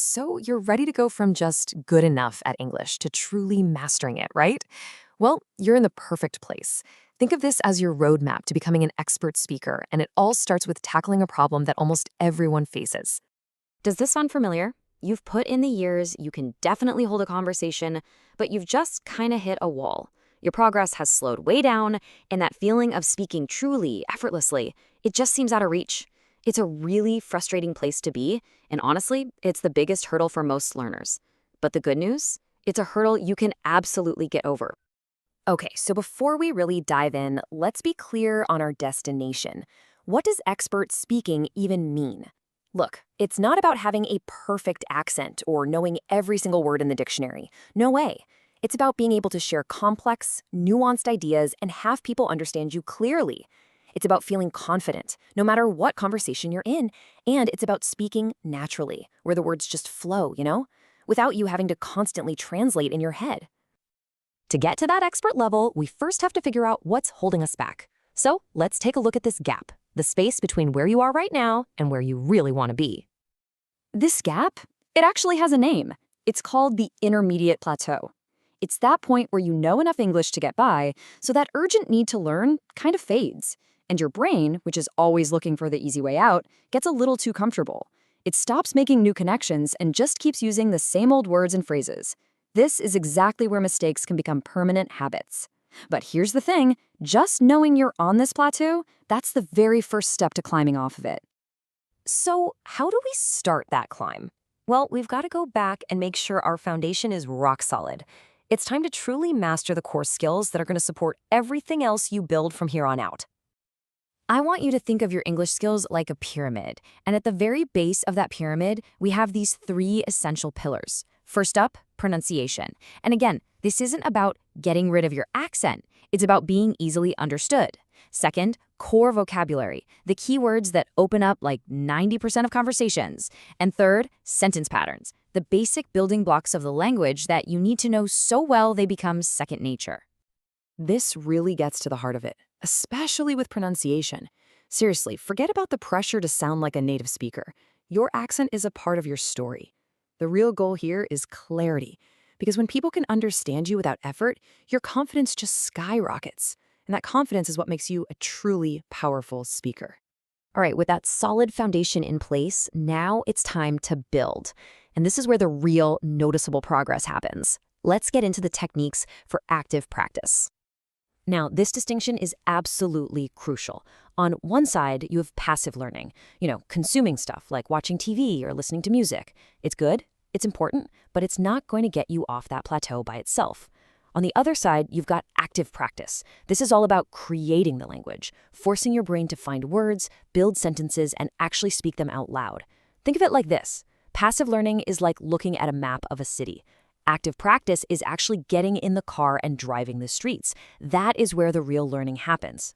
So you're ready to go from just good enough at English to truly mastering it, right? Well, you're in the perfect place. Think of this as your roadmap to becoming an expert speaker, and it all starts with tackling a problem that almost everyone faces. Does this sound familiar? You've put in the years, you can definitely hold a conversation, but you've just kind of hit a wall. Your progress has slowed way down, and that feeling of speaking truly, effortlessly, it just seems out of reach. It's a really frustrating place to be, and honestly, it's the biggest hurdle for most learners. But the good news? It's a hurdle you can absolutely get over. Okay, so before we really dive in, let's be clear on our destination. What does expert speaking even mean? Look, it's not about having a perfect accent or knowing every single word in the dictionary. No way. It's about being able to share complex, nuanced ideas and have people understand you clearly. It's about feeling confident, no matter what conversation you're in, and it's about speaking naturally, where the words just flow, without you having to constantly translate in your head. To get to that expert level, we first have to figure out what's holding us back. So let's take a look at this gap, the space between where you are right now and where you really want to be. This gap, it actually has a name. It's called the intermediate plateau. It's that point where you know enough English to get by, so that urgent need to learn kind of fades. And your brain, which is always looking for the easy way out, gets a little too comfortable. It stops making new connections and just keeps using the same old words and phrases. This is exactly where mistakes can become permanent habits. But here's the thing, just knowing you're on this plateau, that's the very first step to climbing off of it. So, how do we start that climb? Well, we've got to go back and make sure our foundation is rock solid. It's time to truly master the core skills that are going to support everything else you build from here on out. I want you to think of your English skills like a pyramid, and at the very base of that pyramid, we have these three essential pillars. First up, pronunciation. And again, this isn't about getting rid of your accent. It's about being easily understood. Second, core vocabulary, the key words that open up like 90% of conversations. And third, sentence patterns, the basic building blocks of the language that you need to know so well they become second nature. This really gets to the heart of it, especially with pronunciation. Seriously, forget about the pressure to sound like a native speaker. Your accent is a part of your story. The real goal here is clarity, because when people can understand you without effort, your confidence just skyrockets. And that confidence is what makes you a truly powerful speaker. All right, with that solid foundation in place, now it's time to build. And this is where the real noticeable progress happens. Let's get into the techniques for active practice. Now, this distinction is absolutely crucial. On one side, you have passive learning, consuming stuff like watching TV or listening to music. It's good, it's important, but it's not going to get you off that plateau by itself. On the other side, you've got active practice. This is all about creating the language, forcing your brain to find words, build sentences, and actually speak them out loud. Think of it like this. Passive learning is like looking at a map of a city. Active practice is actually getting in the car and driving the streets. That is where the real learning happens.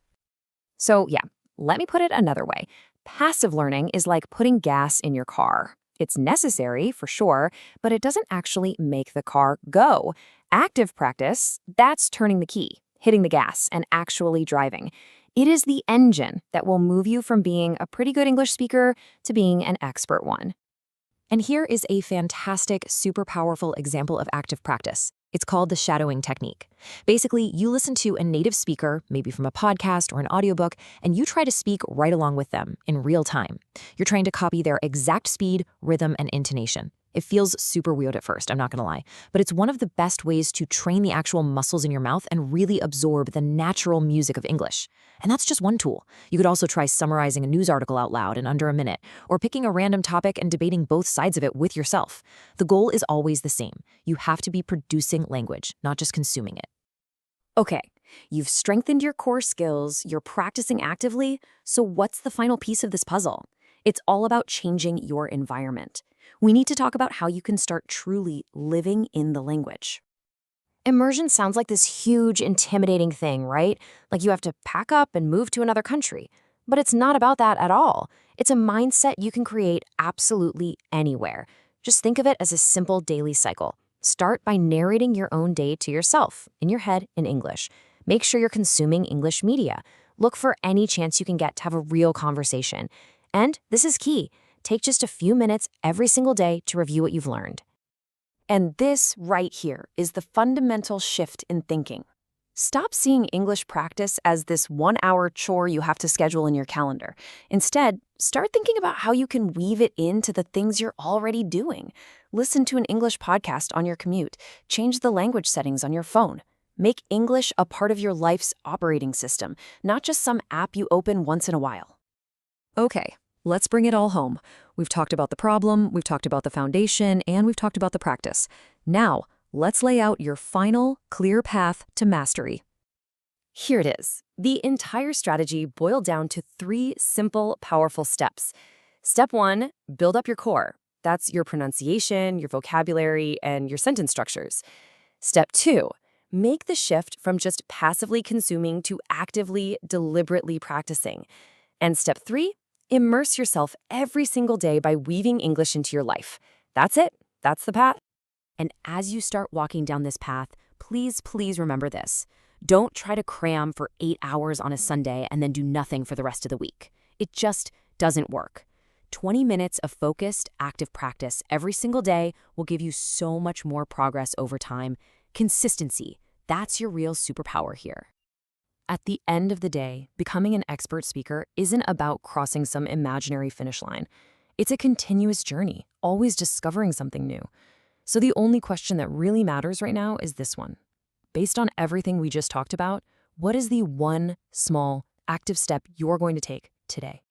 So yeah, let me put it another way. Passive learning is like putting gas in your car. It's necessary, for sure, but it doesn't actually make the car go. Active practice, that's turning the key, hitting the gas, and actually driving. It is the engine that will move you from being a pretty good English speaker to being an expert one. And here is a fantastic, super powerful example of active practice. It's called the shadowing technique. Basically, you listen to a native speaker, maybe from a podcast or an audiobook, and you try to speak right along with them in real time. You're trying to copy their exact speed, rhythm, and intonation. It feels super weird at first, I'm not gonna lie, but it's one of the best ways to train the actual muscles in your mouth and really absorb the natural music of English. And that's just one tool. You could also try summarizing a news article out loud in under a minute, or picking a random topic and debating both sides of it with yourself. The goal is always the same. You have to be producing language, not just consuming it. Okay, you've strengthened your core skills, you're practicing actively, so what's the final piece of this puzzle? It's all about changing your environment. We need to talk about how you can start truly living in the language. Immersion sounds like this huge, intimidating thing, right? Like you have to pack up and move to another country. But it's not about that at all. It's a mindset you can create absolutely anywhere. Just think of it as a simple daily cycle. Start by narrating your own day to yourself, in your head, in English. Make sure you're consuming English media. Look for any chance you can get to have a real conversation. And this is key. Take just a few minutes every single day to review what you've learned. And this right here is the fundamental shift in thinking. Stop seeing English practice as this 1-hour chore you have to schedule in your calendar. Instead, start thinking about how you can weave it into the things you're already doing. Listen to an English podcast on your commute. Change the language settings on your phone. Make English a part of your life's operating system, not just some app you open once in a while. Okay, let's bring it all home. We've talked about the problem, we've talked about the foundation, and we've talked about the practice. Now, let's lay out your final, clear path to mastery. Here it is. The entire strategy boiled down to 3 simple, powerful steps. Step 1, build up your core. That's your pronunciation, your vocabulary, and your sentence structures. Step 2, make the shift from just passively consuming to actively, deliberately practicing. And step 3, immerse yourself every single day by weaving English into your life. That's it. That's the path. And as you start walking down this path, please remember this. Don't try to cram for 8 hours on a Sunday and then do nothing for the rest of the week. It just doesn't work. 20 minutes of focused, active practice every single day will give you so much more progress over time. Consistency, that's your real superpower here. At the end of the day, becoming an expert speaker isn't about crossing some imaginary finish line. It's a continuous journey, always discovering something new. So the only question that really matters right now is this one. Based on everything we just talked about, what is the one small, active step you're going to take today?